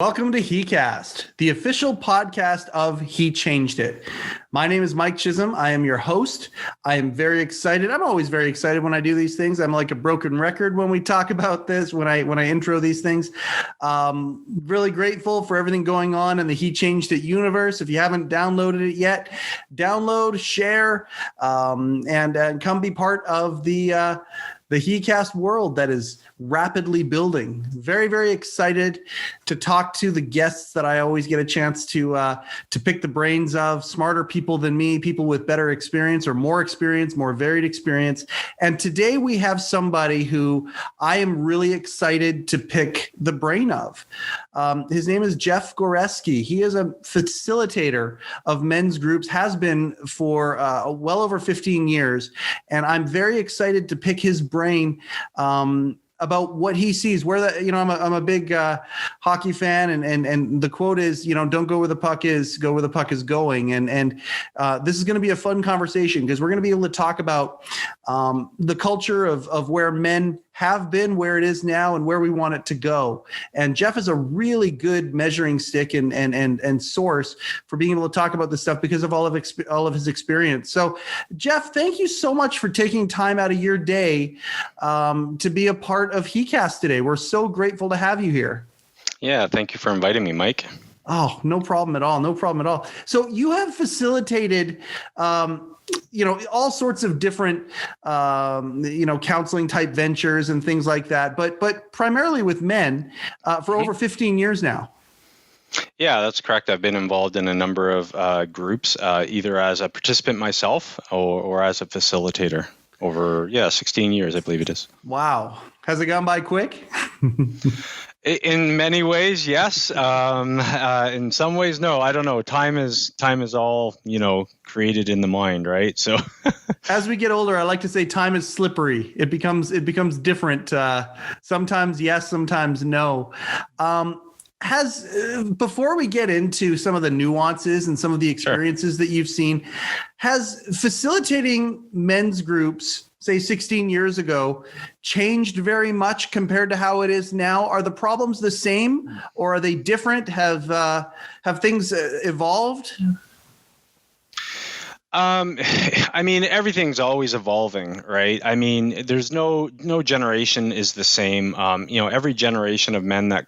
Welcome to heCast, the official podcast of He Changed It. My name is Mike Chisholm. I am your host. I am very excited. I'm always very excited when I do these things. I'm like a broken record when we talk about this, when I intro these things. Really grateful for everything going on in the He Changed It universe. If you haven't downloaded it yet, download, share, and come be part of the heCast world that is rapidly building. Very, very excited to talk to the guests that I always get a chance to pick the brains of, smarter people than me, people with better experience or more varied experience. And today we have somebody who I am really excited to pick the brain of. His name is Jeff Goreski. He is a facilitator of men's groups, has been for well over 15 years. And I'm very excited to pick his brain about what he sees, where I'm a big hockey fan, and the quote is, don't go where the puck is, go where the puck is going. And this is going to be a fun conversation because we're going to be able to talk about the culture of where men have been, where it is now, and where we want it to go. And Jeff is a really good measuring stick and source for being able to talk about this stuff because of all of his experience. So, Jeff, thank you so much for taking time out of your day to be a part of heCast today. We're so grateful to have you here. Yeah, thank you for inviting me, Mike. Oh, no problem at all. No problem at all. So you have facilitated all sorts of different, counseling type ventures and things like that, but primarily with men for over 15 years now. Yeah, that's correct. I've been involved in a number of groups, either as a participant myself or as a facilitator over 16 years, I believe it is. Wow. Has it gone by quick? In many ways, yes. In some ways, no. I don't know. Time is all, created in the mind, right? So as we get older, I like to say time is slippery. It becomes different. Sometimes yes, sometimes no. Before we get into some of the nuances and some of the experiences that you've seen, has facilitating men's groups, say 16 years ago, changed very much compared to how it is now? Are the problems the same or are they different? Have things evolved? Everything's always evolving, right? There's no generation is the same. Every generation of men that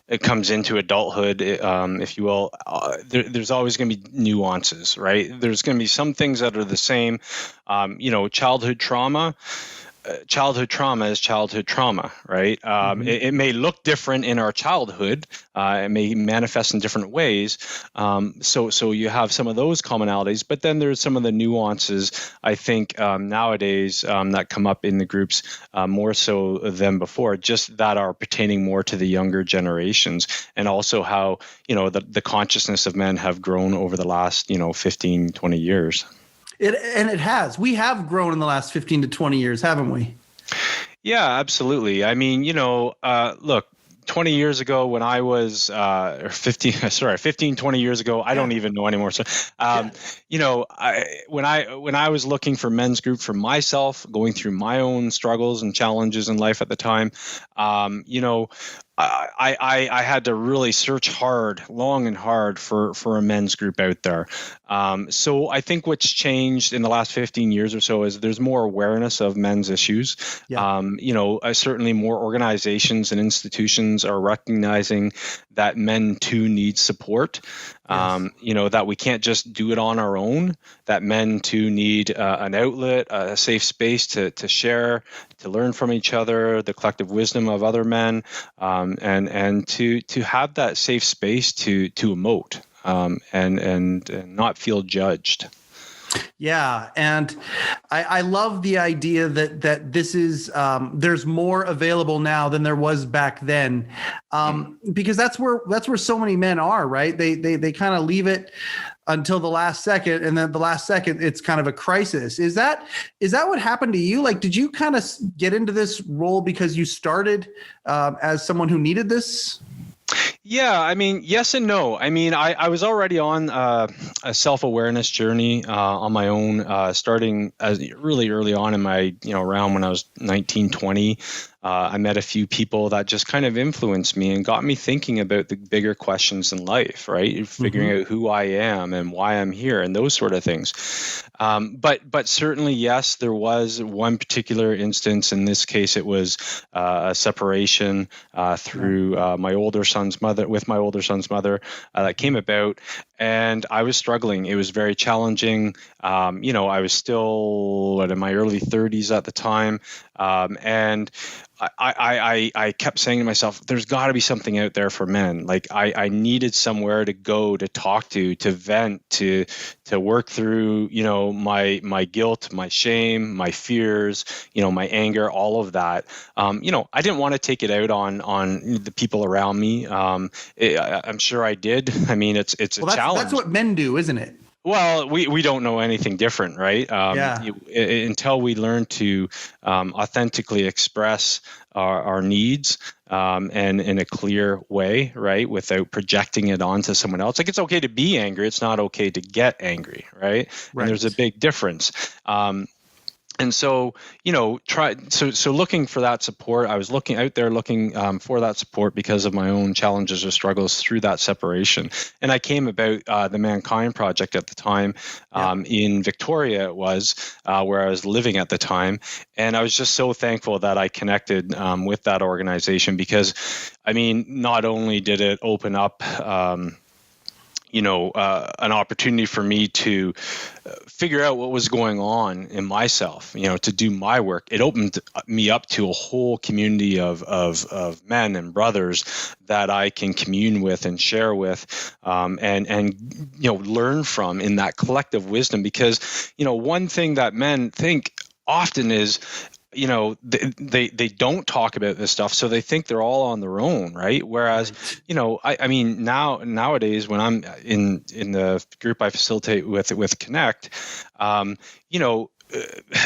it comes into adulthood, if you will, there's always going to be nuances, right? There's going to be some things that are the same. Childhood trauma is childhood trauma, right? It may look different in our childhood. It may manifest in different ways. So you have some of those commonalities, but then there's some of the nuances, I think, nowadays that come up in the groups more so than before, just that are pertaining more to the younger generations, and also how, the consciousness of men have grown over the last, 15, 20 years. It has. We have grown in the last 15 to 20 years, haven't we? Yeah, absolutely. Look, 20 years ago when I was 15, 20 years ago, I don't even know anymore. So, when I was looking for men's group for myself, going through my own struggles and challenges in life at the time, I had to really search long and hard for a men's group out there. So I think what's changed in the last 15 years or so is there's more awareness of men's issues. Yeah. Certainly more organizations and institutions are recognizing that men too need support. Yes. That we can't just do it on our own, that men too need an outlet, a safe space to share, to learn from each other, the collective wisdom of other men, and to have that safe space to emote and not feel judged. Yeah. And I love the idea that this is, there's more available now than there was back then. Because that's where so many men are, right? They kind of leave it until the last second, and then the last second, it's kind of a crisis. Is that what happened to you? Like, did you kind of get into this role because you started as someone who needed this? Yeah, yes and no. I was already on a self-awareness journey on my own, starting as really early on in my, around when I was 19, 20. I met a few people that just kind of influenced me and got me thinking about the bigger questions in life, right? Figuring out who I am and why I'm here and those sort of things. But certainly, yes, there was one particular instance. In this case, it was a separation through my older son's mother, with my older son's mother, that came about, and I was struggling. It was very challenging. I was still in my early 30s at the time, and I kept saying to myself, there's got to be something out there for men. Like I needed somewhere to go, to talk to vent, to work through, my guilt, my shame, my fears, my anger, all of that. I didn't want to take it out on the people around me. I'm sure I did. I mean, it's a challenge. That's what men do, isn't it? Well, we don't know anything different, right? Until we learn to authentically express our needs and in a clear way, right? Without projecting it onto someone else. Like, it's okay to be angry. It's not okay to get angry, right? And there's a big difference. And so, looking for that support, I was looking for that support because of my own challenges or struggles through that separation. And I came about the Mankind Project at the time in Victoria, it was where I was living at the time. And I was just so thankful that I connected with that organization because, I mean, not only did it open up an opportunity for me to figure out what was going on in myself, to do my work. It opened me up to a whole community of men and brothers that I can commune with and share with, and learn from in that collective wisdom. Because, one thing that men think often is, they don't talk about this stuff, so they think they're all on their own, right? Whereas, I mean, nowadays when I'm in the group I facilitate with Connect,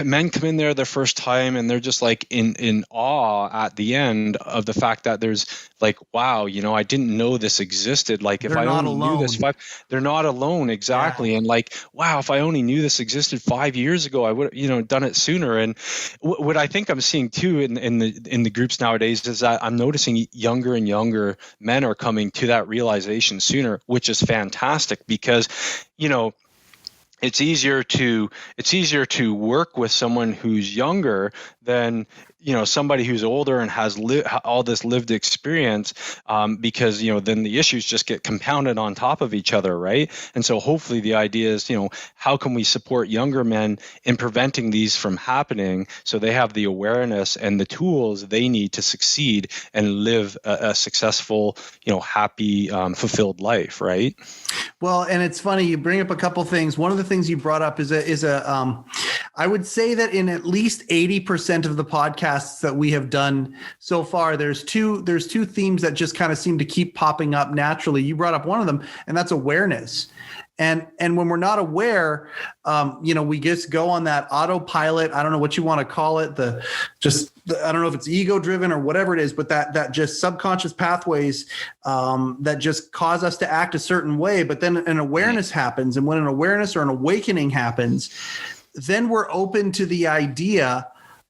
men come in there the first time and they're just like in awe at the end of the fact that there's like, wow, I didn't know this existed. Like, if I only knew this they're not alone. Exactly. Yeah. And like, wow, if I only knew this existed 5 years ago, I would have, done it sooner. And what I think I'm seeing too in the groups nowadays is that I'm noticing younger and younger men are coming to that realization sooner, which is fantastic because, it's easier to work with someone who's younger than somebody who's older and has all this lived experience, because then the issues just get compounded on top of each other, right? And so hopefully the idea is, how can we support younger men in preventing these from happening so they have the awareness and the tools they need to succeed and live a successful, happy, fulfilled life, right? Well, and it's funny, you bring up a couple things. One of the things you brought up is I would say that in at least 80% of the podcasts that we have done so far, there's two themes that just kind of seem to keep popping up naturally. You brought up one of them, and that's awareness. And when we're not aware, we just go on that autopilot. I don't know what you want to call it. I don't know if it's ego driven or whatever it is, but that just subconscious pathways that just cause us to act a certain way. But then an awareness happens. And when an awareness or an awakening happens, then we're open to the idea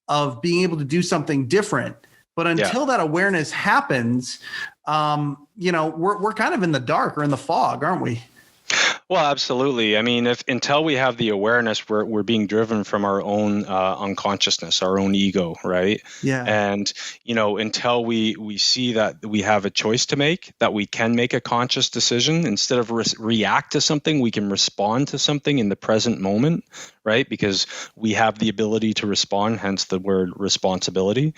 of being able to do something different. But until that awareness happens, we're kind of in the dark or in the fog, aren't we? Well, absolutely. I mean, until we have the awareness, we're being driven from our own unconsciousness, our own ego, right? Yeah. And until we see that we have a choice to make, that we can make a conscious decision instead of react to something, we can respond to something in the present moment, right? Because we have the ability to respond, hence the word responsibility,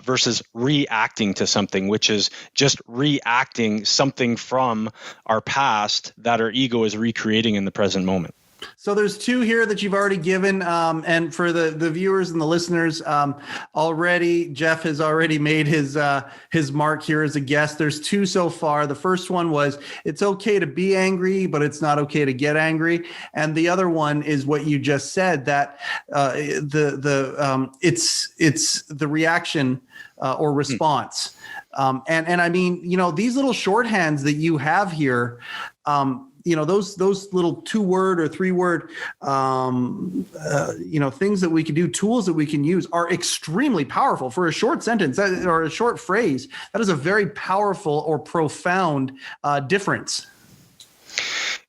versus reacting to something, which is just reacting something from our past that our ego is recreating in the present moment. So there's two here that you've already given. And for the viewers and the listeners, already, Jeff has already made his mark here as a guest. There's two so far. The first one was, it's okay to be angry, but it's not okay to get angry. And the other one is what you just said, that it's the reaction or response. And I mean, these little shorthands that you have here, those little 2-word or 3-word, things that we can do, tools that we can use are extremely powerful for a short sentence or a short phrase. That is a very powerful or profound difference.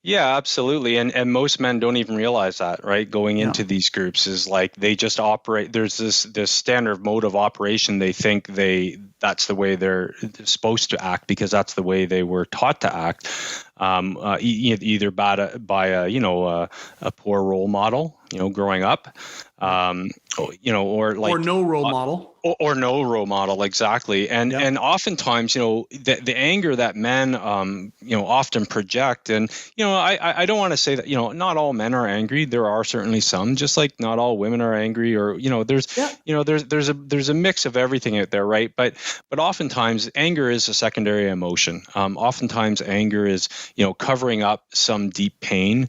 Yeah, absolutely. And most men don't even realize that, right? Going into these groups is like they just operate. There's this standard mode of operation. They think that's the way they're supposed to act because that's the way they were taught to act. Either by a poor role model, growing up, or no role model. Or no role model, exactly. And oftentimes, the anger that men, often project, and, I don't want to say that, not all men are angry. There are certainly some, just like not all women are angry, or, there's a mix of everything out there, right? But oftentimes anger is a secondary emotion. Oftentimes anger is, covering up some deep pain,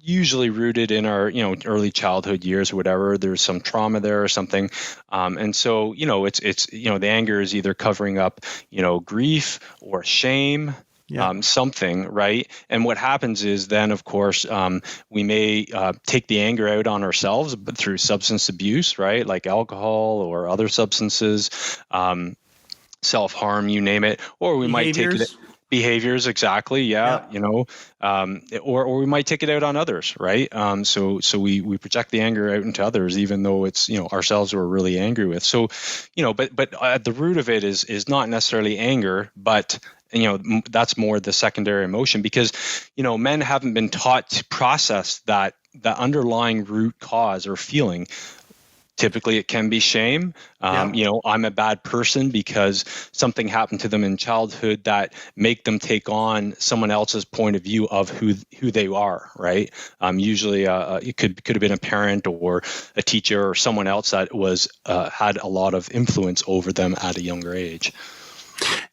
usually rooted in our, early childhood years or whatever. There's some trauma there or something. And so, it's the anger is either covering up, grief or shame, something, right? And what happens is then, of course, we may take the anger out on ourselves, but through substance abuse, right? Like alcohol or other substances, self-harm, you name it, or we might take it. Behaviors, exactly. Or we might take it out on others, right? So we project the anger out into others, even though it's, ourselves we're really angry with. So, but at the root of it is not necessarily anger, but that's more the secondary emotion because, men haven't been taught to process the underlying root cause or feeling. Typically, it can be shame. I'm a bad person because something happened to them in childhood that make them take on someone else's point of view of who they are, right? Usually, it could have been a parent or a teacher or someone else that was had a lot of influence over them at a younger age.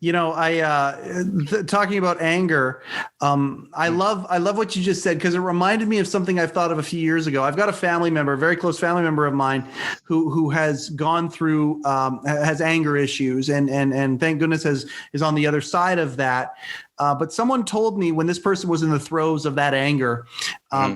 Talking about anger, I love what you just said because it reminded me of something I've thought of a few years ago. I've got a family member, a very close family member of mine, who has gone through has anger issues, and thank goodness is on the other side of that. But someone told me when this person was in the throes of that anger,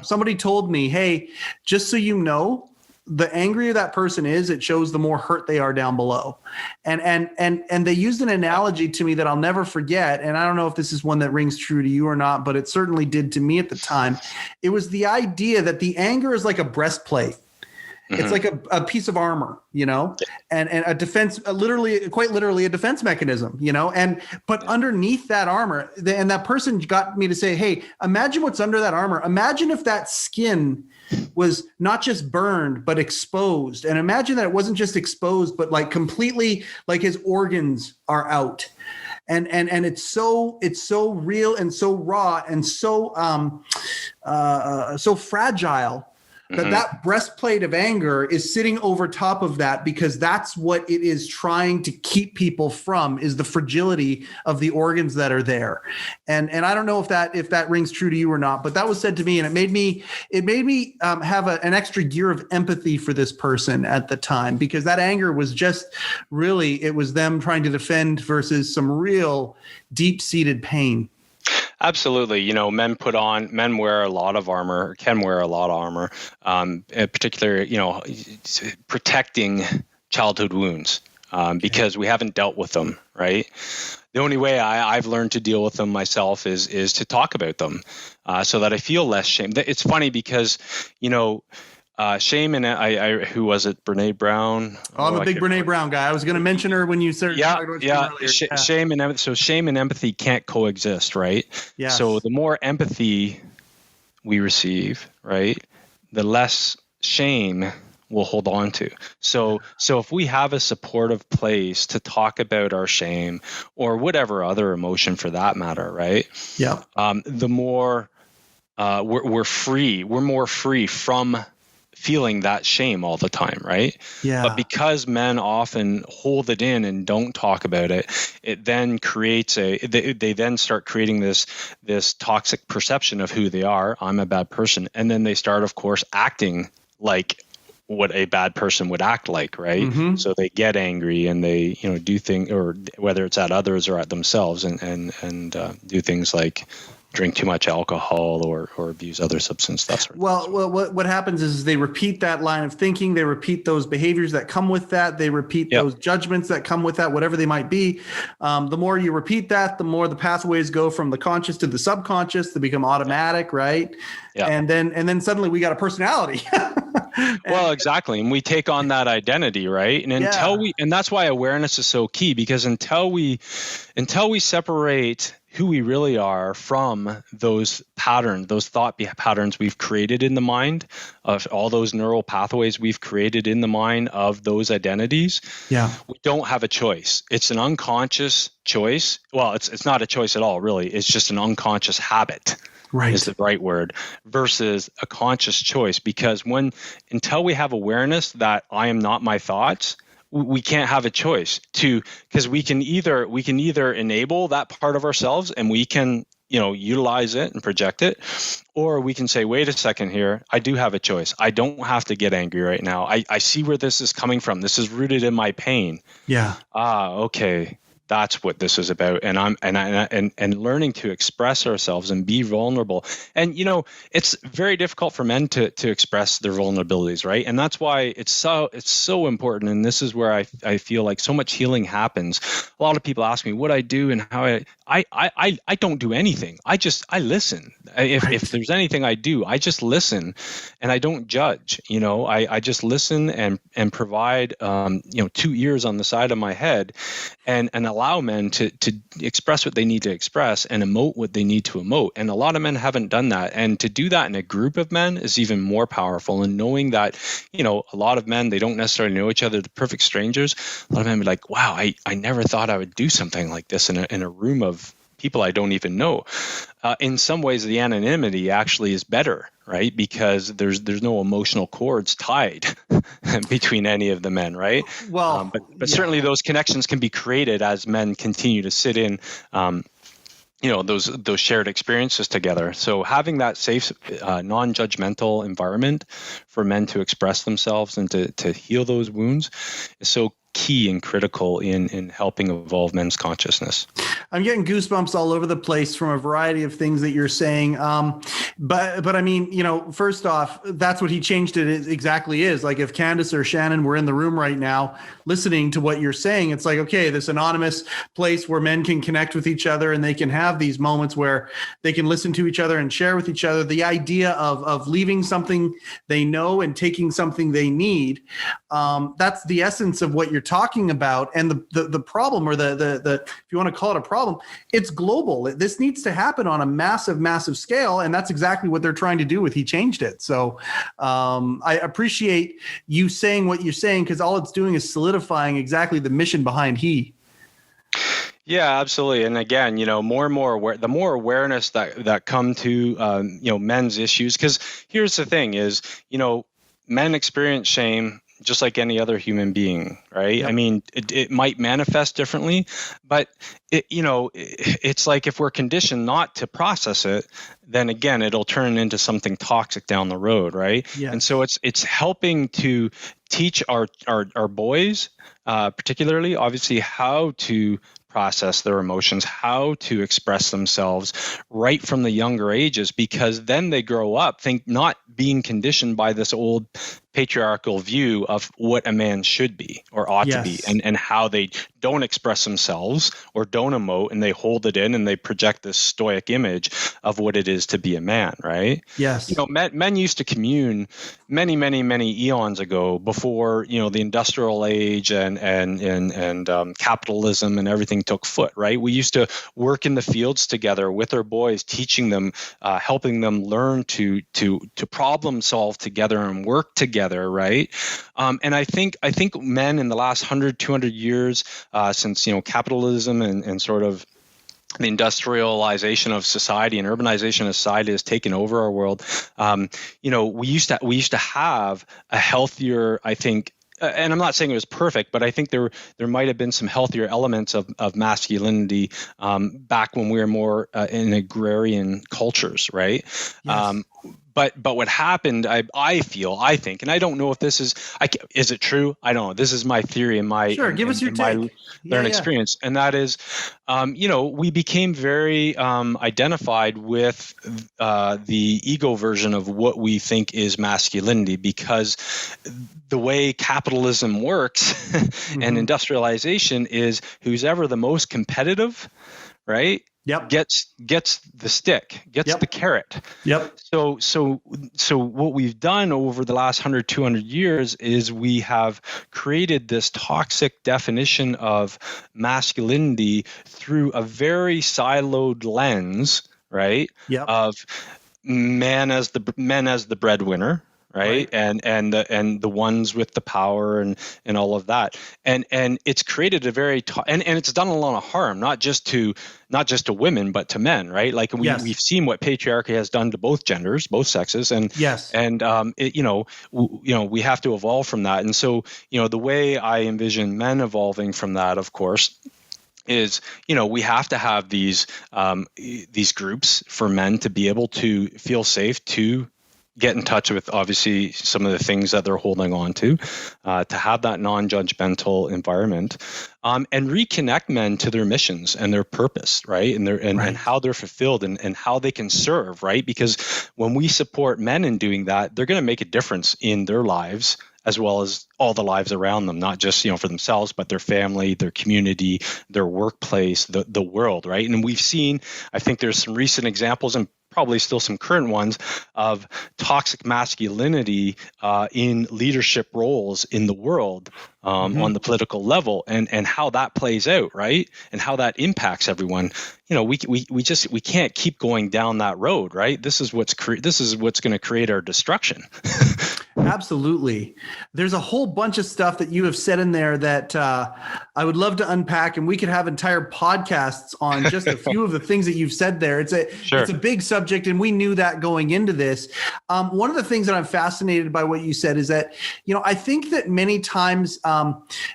somebody told me, "Hey, just so you know, the angrier that person is, it shows the more hurt they are down below." And they used an analogy to me that I'll never forget. And I don't know if this is one that rings true to you or not, but it certainly did to me at the time. It was the idea that the anger is like a breastplate. Mm-hmm. It's like a piece of armor, and a defense, quite literally a defense mechanism, but underneath that armor, and that person got me to say, hey, imagine what's under that armor. Imagine if that skin was not just burned, but exposed. And imagine that it wasn't just exposed, but like completely, like his organs are out. And it's so real and so raw and so fragile that breastplate of anger is sitting over top of that, because that's what it is trying to keep people from, is the fragility of the organs that are there. And I don't know if that rings true to you or not, but that was said to me, and it made me have an extra gear of empathy for this person at the time, because that anger was just really, it was them trying to defend versus some real deep-seated pain. Absolutely. Men wear a lot of armor, can wear a lot of armor, in particular, protecting childhood wounds, because we haven't dealt with them, right? The only way I've learned to deal with them myself is to talk about them, so that I feel less shame. It's funny because, shame, and who was it? Brene Brown. I'm a big Brene Brown guy. I was going to mention her when you started. Shame and empathy can't coexist, right? Yeah. So the more empathy we receive, right, the less shame we'll hold on to. So if we have a supportive place to talk about our shame or whatever other emotion for that matter, right? Yeah. The more we're free. We're more free from feeling that shame all the time, right? Yeah. But because men often hold it in and don't talk about it, it then creates they then start creating this toxic perception of who they are. I'm a bad person. And then they start, of course, acting like what a bad person would act like, right? Mm-hmm. So they get angry and they, do things, or whether it's at others or at themselves, and do things like drink too much alcohol or abuse other substance, that sort of thing. Well, what happens is they repeat that line of thinking. They repeat those behaviors that come with that. They repeat those judgments that come with that, whatever they might be. The more you repeat that, the more the pathways go from the conscious to the subconscious. They become automatic, right? Yeah. And then suddenly we got a personality. Well, exactly. And we take on that identity, right? And and that's why awareness is so key, because until we separate who we really are from those patterns, those thought patterns we've created in the mind, of all those neural pathways we've created in the mind of those identities, we don't have a choice. It's an unconscious choice. Well, it's not a choice at all, really. It's just an unconscious habit. Right. Is the right word, versus a conscious choice. Because until we have awareness that I am not my thoughts, we can't have a choice because we can either enable that part of ourselves and we can, utilize it and project it, or we can say, wait a second here, I do have a choice. I don't have to get angry right now. I see where this is coming from. This is rooted in my pain. Yeah. Okay. That's what this is about, and learning to express ourselves and be vulnerable. And it's very difficult for men to express their vulnerabilities, right? And that's why it's so important. And this is where I feel like so much healing happens. A lot of people ask me what I do and how I don't do anything. I listen. If there's anything I do, I just listen, and I don't judge. I just listen and provide 2 ears on the side of my head, and allow men to express what they need to express and emote what they need to emote. And a lot of men haven't done that. And to do that in a group of men is even more powerful. And knowing that, a lot of men, they don't necessarily know each other, they're perfect strangers. A lot of men be like, wow, I never thought I would do something like this in a room of people I don't even know. In some ways, the anonymity actually is better, right? Because there's no emotional cords tied between any of the men, right? Well, but certainly those connections can be created as men continue to sit in, those shared experiences together. So having that safe, non-judgmental environment for men to express themselves and to heal those wounds is so key and critical in helping evolve men's consciousness. I'm getting goosebumps all over the place from a variety of things that you're saying. But I mean, first off, that's what he changed it exactly is. Like if Candace or Shannon were in the room right now listening to what you're saying, it's like, okay, this anonymous place where men can connect with each other and they can have these moments where they can listen to each other and share with each other. The idea of leaving something they know and taking something they need, that's the essence of what you're talking about. And the problem, or the if you want to call it a problem, it's global. This needs to happen on a massive scale, and that's exactly what they're trying to do with He Changed It. So I appreciate you saying what you're saying, because all it's doing is solidifying exactly the mission behind He. Yeah, absolutely. And again, more and more the more awareness that come to men's issues, because here's the thing is, men experience shame just like any other human being, right? Yep. I mean, it might manifest differently, but it's like if we're conditioned not to process it, then again, it'll turn into something toxic down the road, right? Yes. And so it's helping to teach our boys, particularly, obviously, how to process their emotions, how to express themselves right from the younger ages, because then they grow up not being conditioned by this old patriarchal view of what a man should be or ought to be, and how they don't express themselves or don't emote, and they hold it in and they project this stoic image of what it is to be a man, right? Yes. Men used to commune many eons ago, before the industrial age and capitalism and everything took foot, right? We used to work in the fields together with our boys, teaching them, helping them learn to problem solve together and work together, right? And I think men in the last 100, 200 years, since capitalism and sort of the industrialization of society and urbanization of society has taken over our world, we used to have a healthier, I think. And I'm not saying it was perfect, but I think there might have been some healthier elements of masculinity back when we were more in agrarian cultures, right? Yes. but what happened, I think, and I don't know if this is it true? I don't know. This is my theory and my sure. Give us your my take. learned experience, and that is, we became very identified with the ego version of what we think is masculinity, because the way capitalism works and industrialization is who's ever the most competitive, right? Yep. Gets the stick, gets the carrot. Yep. So what we've done over the last 100, 200 years is we have created this toxic definition of masculinity through a very siloed lens, right? Yep. Of men as the breadwinner, right? And the ones with the power and all of that, and it's created a very and it's done a lot of harm, not just to women but to men, right? Like we've seen what patriarchy has done to both genders, both sexes, and we have to evolve from that. And so the way I envision men evolving from that, of course, is we have to have these groups for men to be able to feel safe to get in touch with obviously some of the things that they're holding on to have that non-judgmental environment, and reconnect men to their missions and their purpose, right? And how they're fulfilled and how they can serve, right? Because when we support men in doing that, they're going to make a difference in their lives as well as all the lives around them, not just for themselves, but their family, their community, their workplace, the world, right? And we've seen, I think there's some recent examples and probably still some current ones of toxic masculinity in leadership roles in the world, on the political level, and how that plays out, right? And how that impacts everyone. We can't keep going down that road, right? This is what's going to create our destruction. Absolutely. There's a whole bunch of stuff that you have said in there that I would love to unpack, and we could have entire podcasts on just a few of the things that you've said there. It's a big subject, and we knew that going into this. One of the things that I'm fascinated by what you said is that, I think that many times,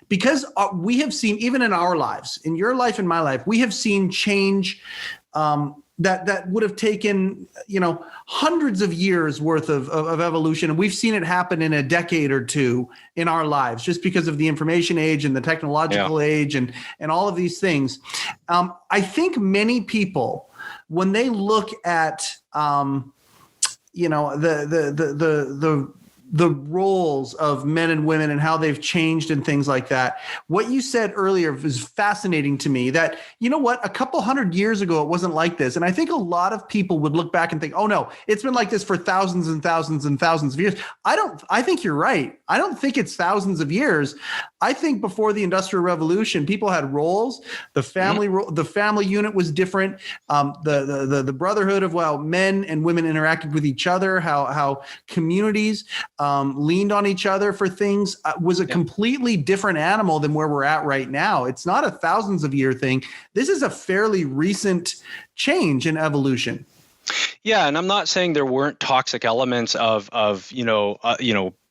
because we have seen, even in our lives, in your life and my life, we have seen change that would have taken, hundreds of years worth of evolution. And we've seen it happen in a decade or two in our lives, just because of the information age and the technological age and all of these things. I think many people, when they look at, the roles of men and women and how they've changed and things like that. What you said earlier was fascinating to me, that, a couple hundred years ago, it wasn't like this. And I think a lot of people would look back and think, oh no, it's been like this for thousands and thousands and thousands of years. I think you're right. I don't think it's thousands of years. I think before the Industrial Revolution, people had roles. The family the family unit was different. The brotherhood of men and women interacted with each other, how communities leaned on each other for things was a completely different animal than where we're at right now. It's not a thousands of year thing. This is a fairly recent change in evolution. Yeah, and I'm not saying there weren't toxic elements of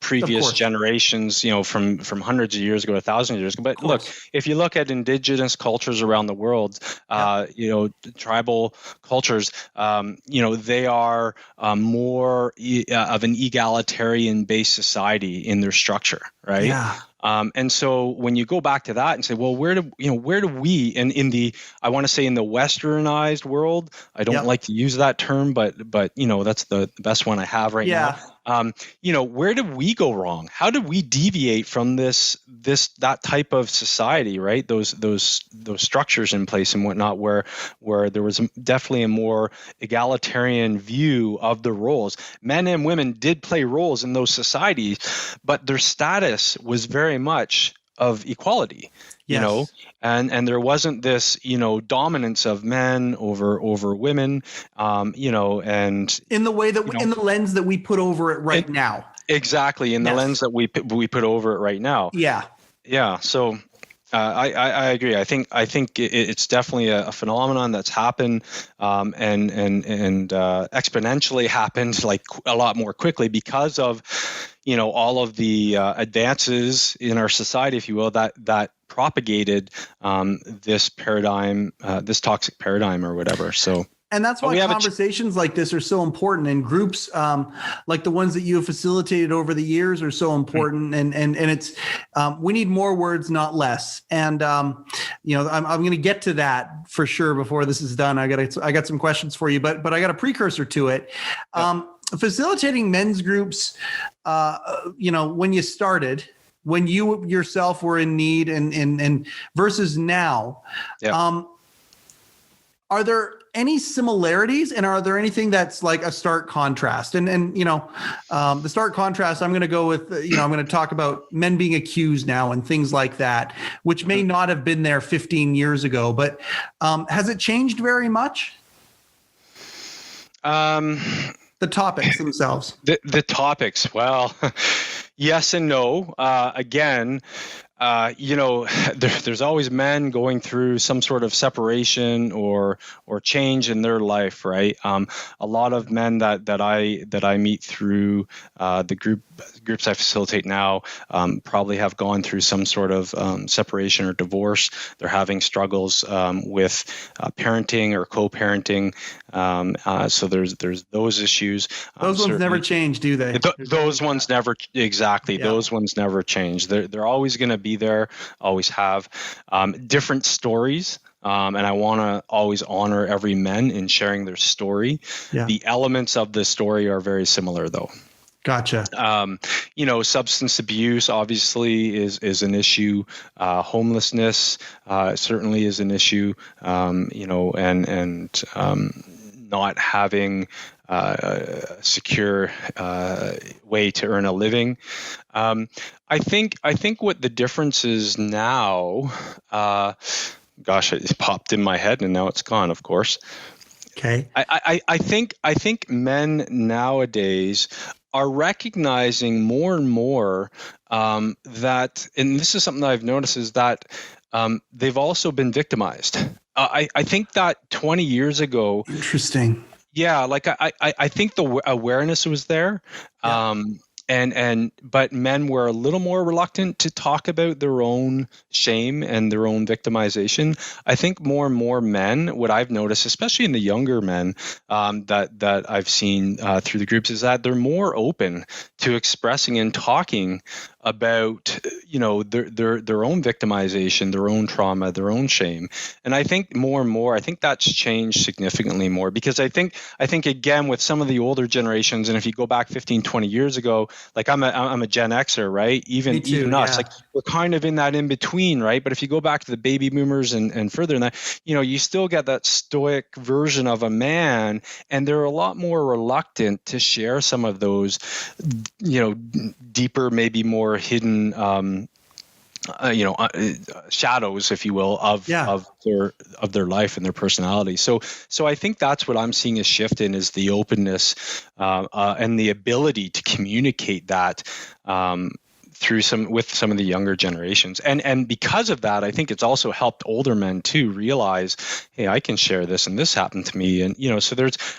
previous generations, from hundreds of years ago to thousands of years ago. But look, if you look at indigenous cultures around the world, tribal cultures, they are more of an egalitarian-based society in their structure, right? Yeah. And so when you go back to that and say, well, where do we, and I want to say in the westernized world, I don't like to use that term, but that's the best one I have right now. Where did we go wrong? How did we deviate from that type of society, right? Those structures in place and whatnot, where there was definitely a more egalitarian view of the roles. Men and women did play roles in those societies, but their status was very much of equality. And there wasn't this, dominance of men over women, and in the way that in the lens that we put over it right now. Exactly. In the lens that we put over it right now. Yeah. Yeah. So I agree. I think it's definitely a phenomenon that's happened, and exponentially happened, like a lot more quickly because of, all of the advances in our society, if you will, that propagated this paradigm, this toxic paradigm or whatever. So And that's why conversations like this are so important, and groups like the ones that you have facilitated over the years are so important. And it's we need more words, not less. And I'm going to get to that for sure before this is done. I got some questions for you, but I got a precursor to it. Facilitating men's groups, when you started, when you yourself were in need, and versus now, are there any similarities, and are there anything that's like a stark contrast? And the stark contrast, I'm going to go with, I'm going to talk about men being accused now and things like that, which may not have been there 15 years ago, but has it changed very much? The topics themselves. The topics, well, yes and no. Again, there's always men going through some sort of separation or change in their life, right? A lot of men that I meet through the groups I facilitate now probably have gone through some sort of separation or divorce. They're having struggles with parenting or co-parenting. So there's those issues. Those ones never change, do they? Those ones never, exactly. Yeah. Those ones never change. They're always going to be there, always have different stories. And I want to always honor every man in sharing their story. Yeah. The elements of the story are very similar, though. Gotcha. Substance abuse obviously is an issue. Homelessness certainly is an issue. And not having a secure way to earn a living. I think what the difference is now. Gosh, it popped in my head and now it's gone. Of course. Okay. I think men nowadays are recognizing more and more that, and this is something that I've noticed, is that they've also been victimized. I think that 20 years ago. Interesting. Yeah, like I think the awareness was there. Yeah. But men were a little more reluctant to talk about their own shame and their own victimization. I think more and more men, what I've noticed, especially in the younger men that I've seen through the groups, is that they're more open to expressing and talking about their own victimization, their own trauma, their own shame. And I think more and more, I think that's changed significantly more, because I think again with some of the older generations, and if you go back 15, 20 years ago, like I'm a Gen Xer, right? Even us, like we're kind of in that in between, right? But if you go back to the baby boomers and further than that, you still get that stoic version of a man, and they're a lot more reluctant to share some of those, deeper, maybe more hidden shadows, if you will, of their life and their personality. So I think that's what I'm seeing a shift in, is the openness and the ability to communicate that with some of the younger generations. And because of that, I think it's also helped older men too realize, hey, I can share this, and this happened to me. And, so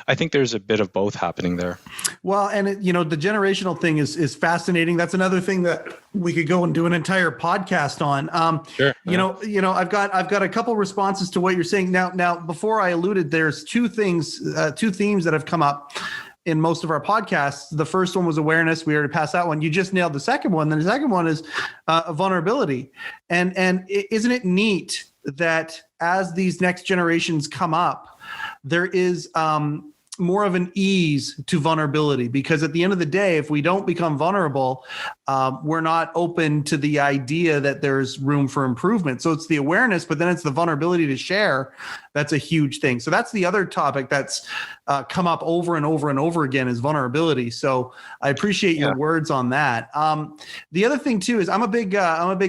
I think there's a bit of both happening there. Well, and the generational thing is fascinating. That's another thing that we could go and do an entire podcast on. Sure. I've got a couple responses to what you're saying. Now, before I alluded, there's two themes that have come up in most of our podcasts. The first one was awareness. We already passed that one. You just nailed the second one. Then the second one is vulnerability. And isn't it neat that as these next generations come up, there is more of an ease to vulnerability? Because at the end of the day, if we don't become vulnerable, we're not open to the idea that there's room for improvement. So it's the awareness, but then it's the vulnerability to share. That's a huge thing. So that's the other topic that's come up over and over and over again, is vulnerability. So I appreciate your words on that. The other thing too is I'm a big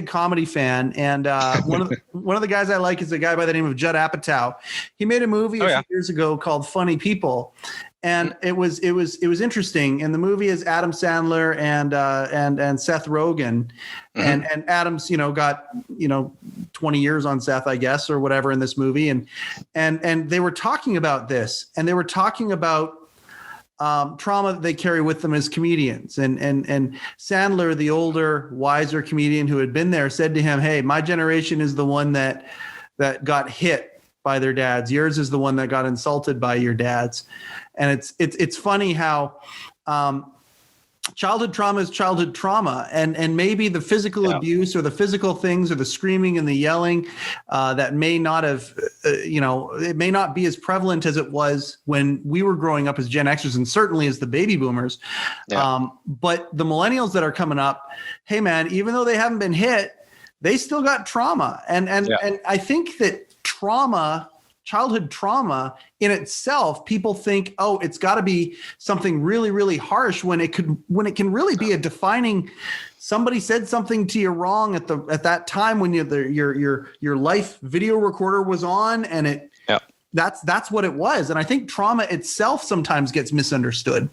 comedy fan, and one of the guys I like is a guy by the name of Judd Apatow. He made a movie a few years ago called Funny People. And it was interesting. And the movie is Adam Sandler and Seth Rogen, and Adam's got 20 years on Seth, I guess, or whatever, in this movie, and they were talking about this, and they were talking about trauma that they carry with them as comedians, and Sandler, the older, wiser comedian who had been there, said to him, "Hey, my generation is the one that got hit by their dads. Yours is the one that got insulted by your dads. And it's funny how childhood trauma is childhood trauma, and maybe the physical abuse or the physical things or the screaming and the yelling that may not have, it may not be as prevalent as it was when we were growing up as Gen Xers, and certainly as the baby boomers. But the millennials that are coming up, hey man, even though they haven't been hit, they still got trauma. And I think that childhood trauma in itself, people think, oh, it's got to be something really, really harsh when it can really be a defining. Somebody said something to you wrong at that time when your life video recorder was on, and that's what it was. And I think trauma itself sometimes gets misunderstood.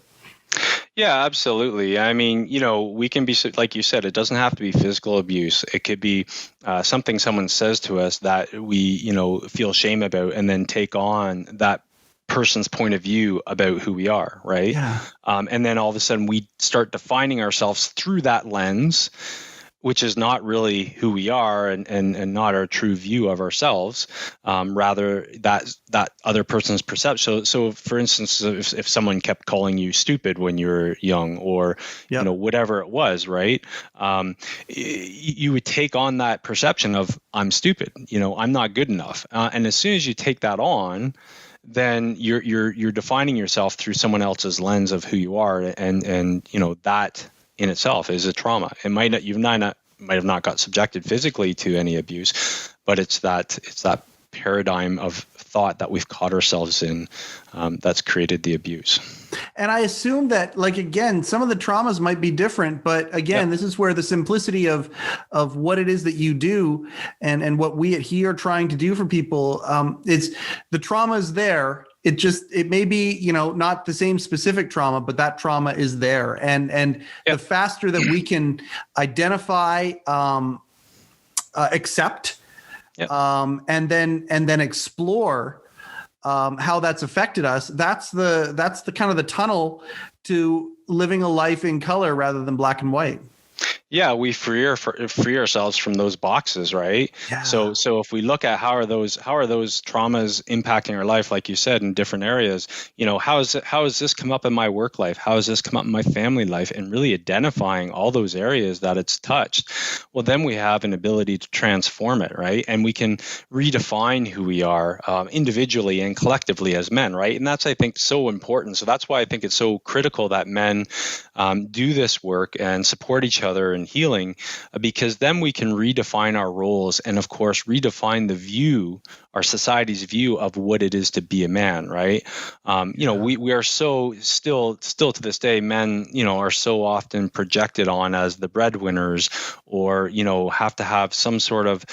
Yeah, absolutely. I mean, we can be, like you said, it doesn't have to be physical abuse. It could be something someone says to us that we, feel shame about, and then take on that person's point of view about who we are, right? Yeah. And then all of a sudden we start defining ourselves through that lens, which is not really who we are, and not our true view of ourselves, rather that other person's perception. So for instance, if someone kept calling you stupid when you were young, or whatever it was, right? You would take on that perception of, I'm stupid, I'm not good enough, and as soon as you take that on, then you're defining yourself through someone else's lens of who you are, and that in itself is a trauma. It might have not got subjected physically to any abuse, but it's that paradigm of thought that we've caught ourselves in that's created the abuse. And I assume that, again, some of the traumas might be different, but again, this is where the simplicity of what it is that you do and what we at He are trying to do for people, is the trauma is there. It may be, not the same specific trauma, but that trauma is there. And the faster that we can identify, accept, and then explore how that's affected us, that's the kind of the tunnel to living a life in color rather than black and white. Yeah, we free ourselves from those boxes, right? Yeah. So if we look at how are those traumas impacting our life, like you said, in different areas, how has this come up in my work life? How has this come up in my family life? And really identifying all those areas that it's touched. Well, then we have an ability to transform it, right? And we can redefine who we are individually and collectively as men, right? And that's, I think, so important. So that's why I think it's so critical that men do this work and support each other in healing, because then we can redefine our roles and, of course, redefine our society's view of what it is to be a man, right? We are so still to this day, men, are so often projected on as the breadwinners, or, have to have some sort of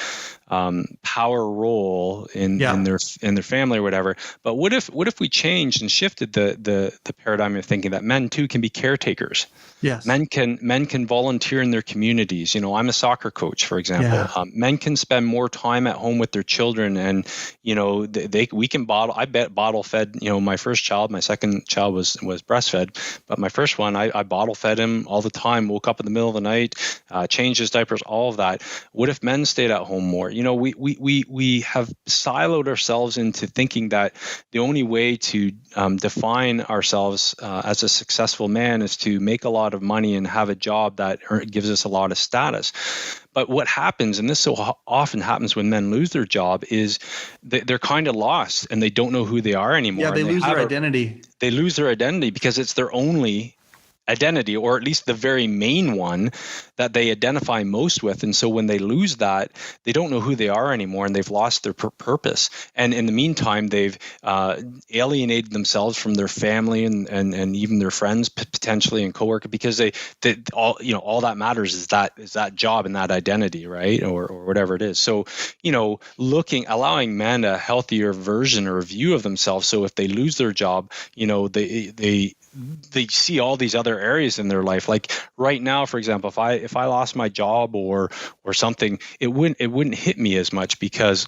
power role in their family or whatever. But what if we changed and shifted the paradigm of thinking that men too can be caretakers? Yes. Men can volunteer in their communities. I'm a soccer coach, for example. Yeah. Men can spend more time at home with their children, and we can bottle. I bottle fed. My first child, my second child was breastfed, but my first one I bottle fed him all the time. Woke up in the middle of the night, changed his diapers, all of that. What if men stayed at home more? We have siloed ourselves into thinking that the only way to define ourselves as a successful man is to make a lot of money and have a job that gives us a lot of status. But what happens, and this so often happens when men lose their job, is they're kind of lost and they don't know who they are anymore. Yeah, they lose their identity. They lose their identity because it's their only identity, or at least the very main one that they identify most with. And so when they lose that, they don't know who they are anymore, and they've lost their purpose. And in the meantime, they've alienated themselves from their family and even their friends potentially and coworkers, because all that matters is that job and that identity, right? Or whatever it is. So, allowing men a healthier version or view of themselves. So if they lose their job, they see all these other areas in their life. Like right now, for example, if I lost my job or something, it wouldn't hit me as much, because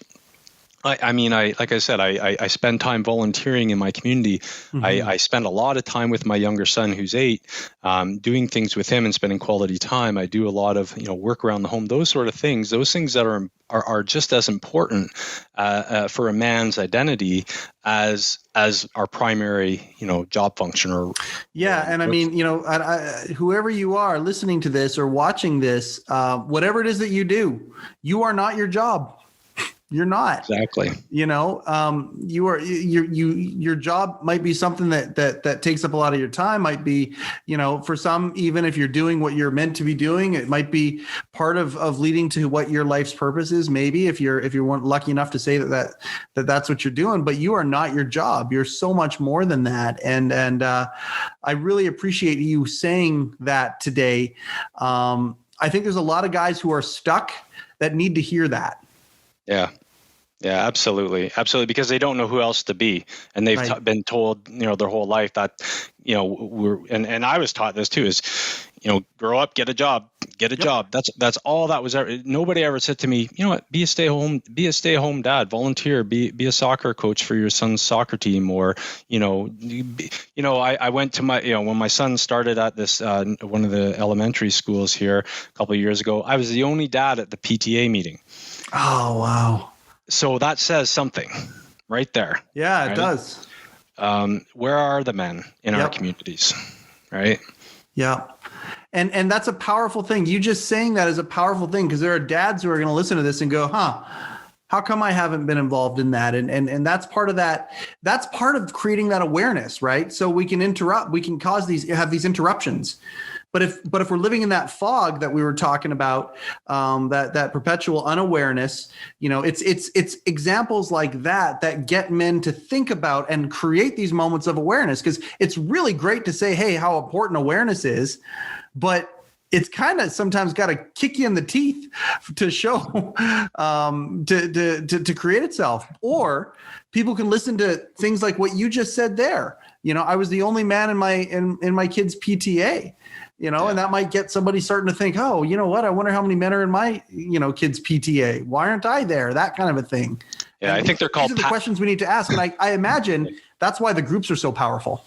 Like I said, I spend time volunteering in my community. Mm-hmm. I spend a lot of time with my younger son, who's 8, doing things with him and spending quality time. I do a lot of work around the home, those sort of things. Those things that are just as important for a man's identity as our primary job function or and I mean whoever you are listening to this or watching this, whatever it is that you do, you are not your job. You're not. Exactly. You are your job might be something that takes up a lot of your time, might be, for some, even if you're doing what you're meant to be doing, it might be part of leading to what your life's purpose is. Maybe if you're lucky enough to say that's what you're doing, but you are not your job. You're so much more than that. And I really appreciate you saying that today. I think there's a lot of guys who are stuck that need to hear that. Yeah, absolutely. Because they don't know who else to be. And they've been told, their whole life that, and I was taught this too, is, grow up, get a job. That's all that was ever. Nobody ever said to me, be a stay-home dad, volunteer, be a soccer coach for your son's soccer team. Or, I went to my, when my son started at this, one of the elementary schools here a couple of years ago, I was the only dad at the PTA meeting. Oh, wow. So that says something right there. Yeah, it does. Where are the men in our communities, right? Yeah. And that's a powerful thing. You just saying that is a powerful thing, because there are dads who are going to listen to this and go, how come I haven't been involved in that? And that's part of that. That's part of creating that awareness, right? So we can have these interruptions. But if we're living in that fog that we were talking about, that perpetual unawareness, it's examples like that get men to think about and create these moments of awareness. Because it's really great to say, hey, how important awareness is, but it's kind of sometimes got to kick you in the teeth to show, to create itself. Or people can listen to things like what you just said there. I was the only man in my kid's PTA. And that might get somebody starting to think, oh, you know what? I wonder how many men are in my, kid's PTA. Why aren't I there? That kind of a thing. Yeah, I think they're called. These are the questions we need to ask. And I imagine that's why the groups are so powerful.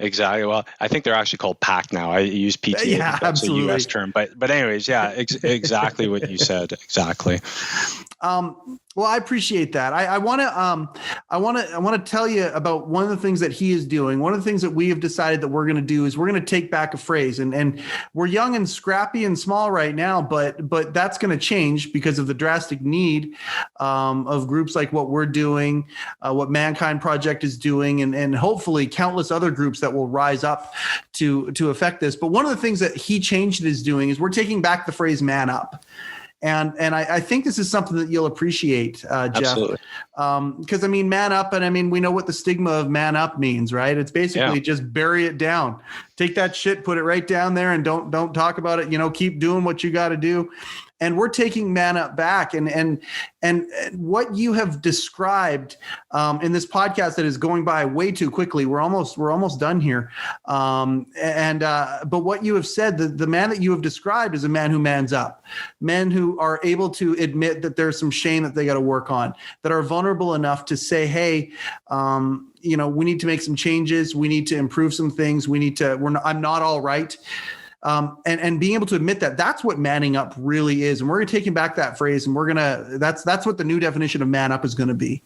Exactly. Well, I think they're actually called PAC now. I use PTA. Yeah, that's absolutely. a US term. But anyways, yeah, exactly what you said. Exactly. Well, I appreciate that. I want to tell you about one of the things that he is doing. One of the things that we have decided that we're going to do is we're going to take back a phrase, and we're young and scrappy and small right now, but that's going to change because of the drastic need of groups like what we're doing, what Mankind Project is doing, and hopefully countless other groups that will rise up to affect this. But one of the things that he changed is doing is we're taking back the phrase "man up." And I think this is something that you'll appreciate, Jeff. Absolutely. Because man up, and we know what the stigma of man up means, right? It's basically just bury it down, take that shit, put it right down there, and don't talk about it. Keep doing what you got to do. And we're taking man up back, and what you have described in this podcast that is going by way too quickly. We're almost done here. But what you have said, the man that you have described is a man who mans up, men who are able to admit that there's some shame that they got to work on, that are vulnerable enough to say, hey, we need to make some changes. We need to improve some things. I'm not all right. And being able to admit that's what manning up really is. And we're going to take back that phrase, and that's what the new definition of man up is going to be.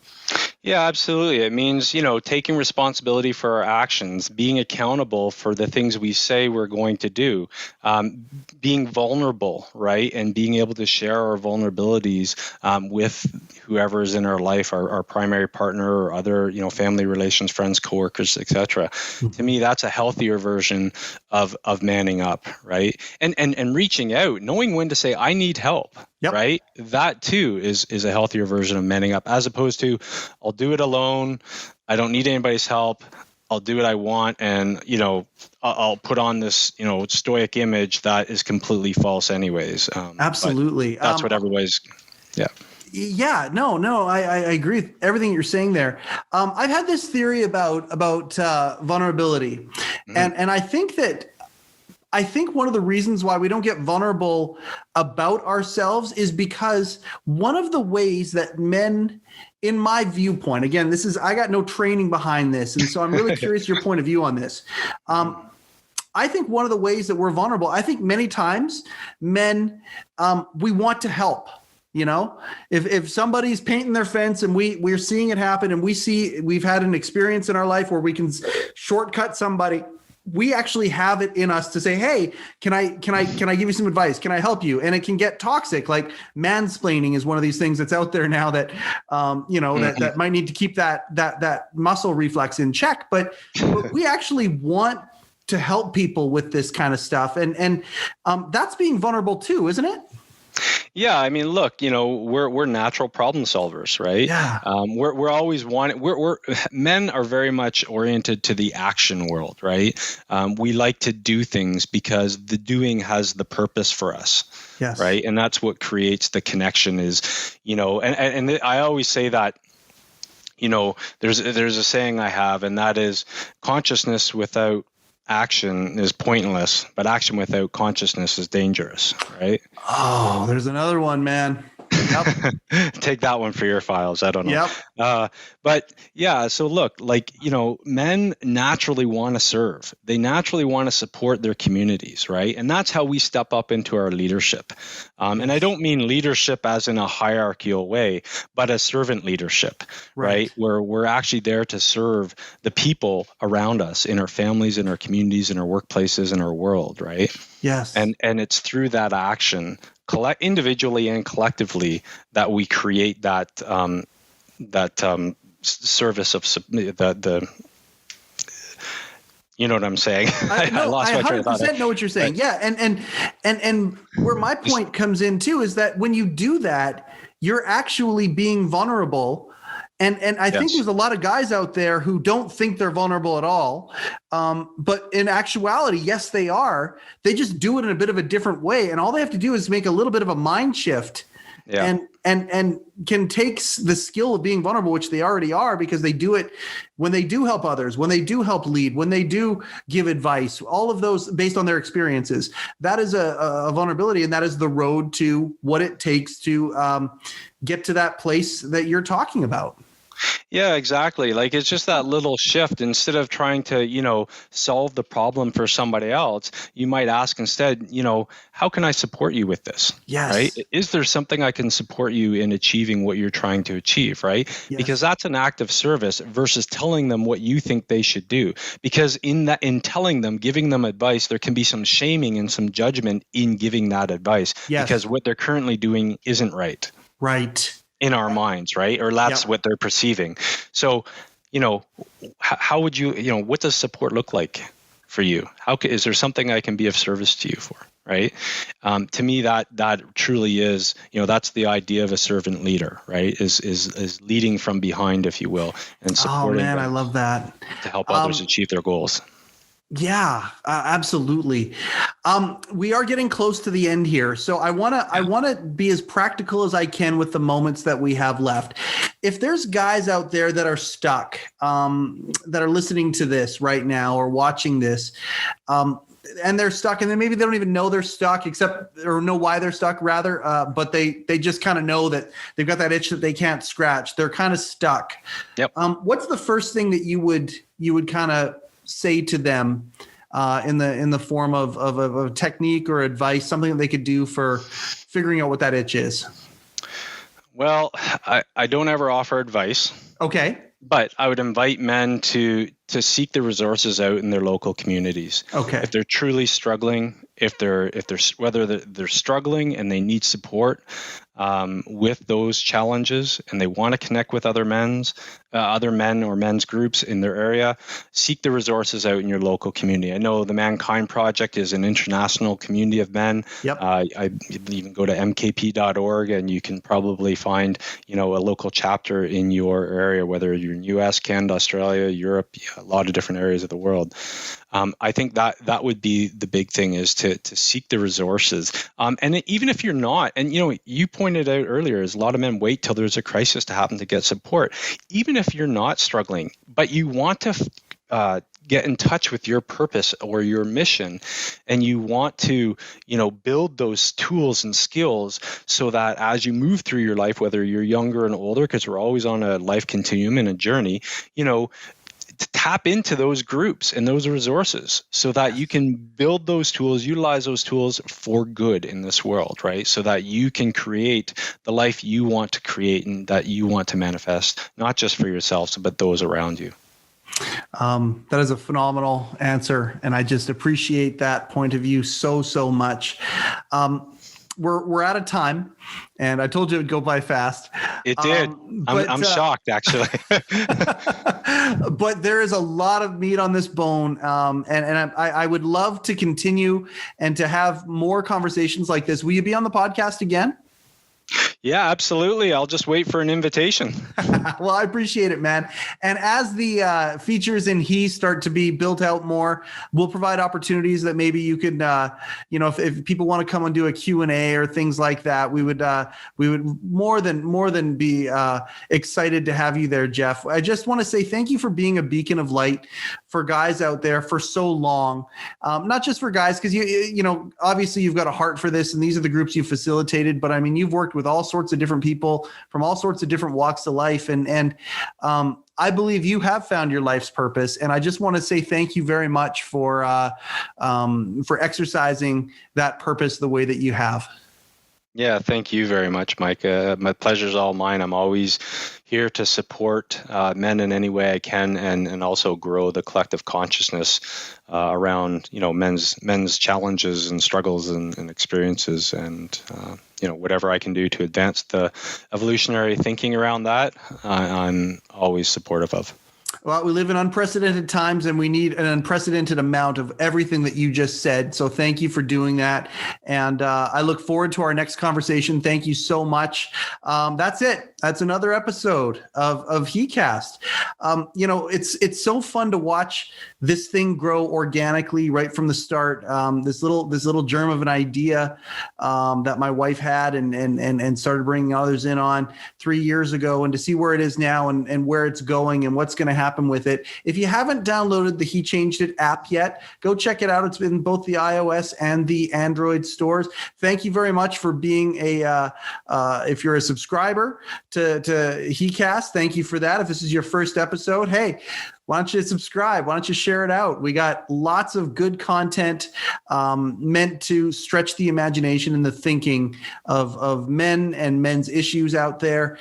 Yeah, absolutely. It means, taking responsibility for our actions, being accountable for the things we say we're going to do, being vulnerable, right? And being able to share our vulnerabilities with whoever's in our life, our primary partner or other, family relations, friends, coworkers, etc. Mm-hmm. To me, that's a healthier version of manning up, right? And reaching out, knowing when to say, I need help. Yep. Right. That too is a healthier version of manning up, as opposed to I'll do it alone. I don't need anybody's help. I'll do what I want. And, I'll put on this, stoic image that is completely false anyways. Absolutely. That's what everybody's. Yeah. Yeah, no, I agree with everything you're saying there. I've had this theory about vulnerability. Mm-hmm. And I think that I think one of the reasons why we don't get vulnerable about ourselves is because one of the ways that men, in my viewpoint, again, I got no training behind this, and so I'm really curious your point of view on this. I think one of the ways that we're vulnerable, I think many times men, we want to help. If somebody's painting their fence and we're seeing it happen, and we've had an experience in our life where we can shortcut somebody, we actually have it in us to say, hey, can I give you some advice? Can I help you? And it can get toxic. Like mansplaining is one of these things that's out there now that, that might need to keep that muscle reflex in check. But we actually want to help people with this kind of stuff. And that's being vulnerable too, isn't it? Yeah, I mean, look, we're natural problem solvers, right? Yeah. We're always wanting. Men are very much oriented to the action world, right? We like to do things because the doing has the purpose for us. Yes. Right, and that's what creates the connection. Is and I always say that. There's a saying I have, and that is consciousness without action is pointless, but action without consciousness is dangerous, right? Oh, there's another one, man. Yep. Take that one for your files. I don't know. Yep. But yeah, so look, men naturally want to serve. They naturally want to support their communities, right? And that's how we step up into our leadership. And I don't mean leadership as in a hierarchical way, but as servant leadership, right? Where we're actually there to serve the people around us in our families, in our communities, in our workplaces, in our world, right? Yes. And it's through that action, individually and collectively, that we create that service of the. You know what I'm saying? I lost my train of thought. 100% know what you're saying. Yeah, and where my point comes in too is that when you do that, you're actually being vulnerable. And I think there's a lot of guys out there who don't think they're vulnerable at all. But in actuality, yes, they are. They just do it in a bit of a different way. And all they have to do is make a little bit of a mind shift and can take the skill of being vulnerable, which they already are, because they do it when they do help others, when they do help lead, when they do give advice, all of those based on their experiences. That is a vulnerability, and that is the road to what it takes to get to that place that you're talking about. Yeah, exactly. Like it's just that little shift. Instead of trying to, solve the problem for somebody else, you might ask instead, how can I support you with this? Yes. Right? Is there something I can support you in achieving what you're trying to achieve? Right? Yes. Because that's an act of service versus telling them what you think they should do. Because in telling them, giving them advice, there can be some shaming and some judgment in giving that advice. Yes. Because what they're currently doing isn't right. Right. In our minds, right? Or that's what they're perceiving. So, how would you, what does support look like for you? Is there something I can be of service to you for, right? To me, that truly is, that's the idea of a servant leader, right? Is leading from behind, if you will, and supporting. Oh man, I love that. To help others achieve their goals. Yeah, absolutely. We are getting close to the end here. So I want to be as practical as I can with the moments that we have left. If there's guys out there that are stuck, that are listening to this right now or watching this, and they're stuck, and then maybe they don't even know they're stuck or know why they're stuck rather, but they just kind of know that they've got that itch that they can't scratch. They're kind of stuck. Yep. What's the first thing that you would kind of say to them in the form of a technique or advice, something that they could do for figuring out what that itch is? Well, I don't ever offer advice. Okay. But I would invite men to seek the resources out in their local communities. Okay. If they're truly struggling, whether they're struggling and they need support with those challenges, and they want to connect with other men or men's groups in their area, seek the resources out in your local community. I know the Mankind Project is an international community of men. Yep. You can go to mkp.org and you can probably find, a local chapter in your area, whether you're in US, Canada, Australia, Europe, a lot of different areas of the world. I think that would be the big thing, is to seek the resources. And even if you're not, and you pointed out earlier, is a lot of men wait till there's a crisis to happen to get support. Even if you're not struggling, but you want to get in touch with your purpose or your mission, and you want to, build those tools and skills so that as you move through your life, whether you're younger and older, because we're always on a life continuum and a journey, to tap into those groups and those resources so that you can build those tools, utilize those tools for good in this world, right? So that you can create the life you want to create and that you want to manifest, not just for yourselves, but those around you. That is a phenomenal answer, and I just appreciate that point of view so much. We're out of time, and I told you it would go by fast. It did. I'm shocked, actually. But there is a lot of meat on this bone, and I would love to continue and to have more conversations like this. Will you be on the podcast again? Yeah, absolutely. I'll just wait for an invitation. Well, I appreciate it, man. And as the features in He start to be built out more, we'll provide opportunities that maybe you could, if people want to come and do a Q&A or things like that, we would more than be excited to have you there, Jeff. I just want to say thank you for being a beacon of light for guys out there for so long. Not just for guys, because obviously you've got a heart for this, and these are the groups you've facilitated. But I mean, you've worked with all sorts of different people from all sorts of different walks of life, and I believe you have found your life's purpose. And I just want to say thank you very much for exercising that purpose the way that you have. Yeah, thank you very much, Mike. My pleasure's all mine. I'm always here to support men in any way I can, and also grow the collective consciousness around men's challenges and struggles and experiences, and whatever I can do to advance the evolutionary thinking around that, I'm always supportive of. Well, we live in unprecedented times, and we need an unprecedented amount of everything that you just said. So thank you for doing that. And I look forward to our next conversation. Thank you so much. That's it. That's another episode of heCast. It's so fun to watch this thing grow organically right from the start. This little germ of an idea that my wife had and started bringing others in on 3 years ago, and to see where it is now and where it's going and what's going to happen with it. If you haven't downloaded the He Changed It app yet, go check it out. It's in both the iOS and the Android stores. Thank you very much for being if you're a subscriber to heCast, thank you for that. If this is your first episode, hey, why don't you subscribe? Why don't you share it out? We got lots of good content meant to stretch the imagination and the thinking of men and men's issues out there.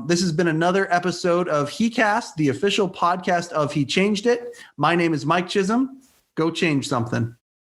This has been another episode of heCast, the official podcast of He Changed It. My name is Mike Chisholm. Go change something.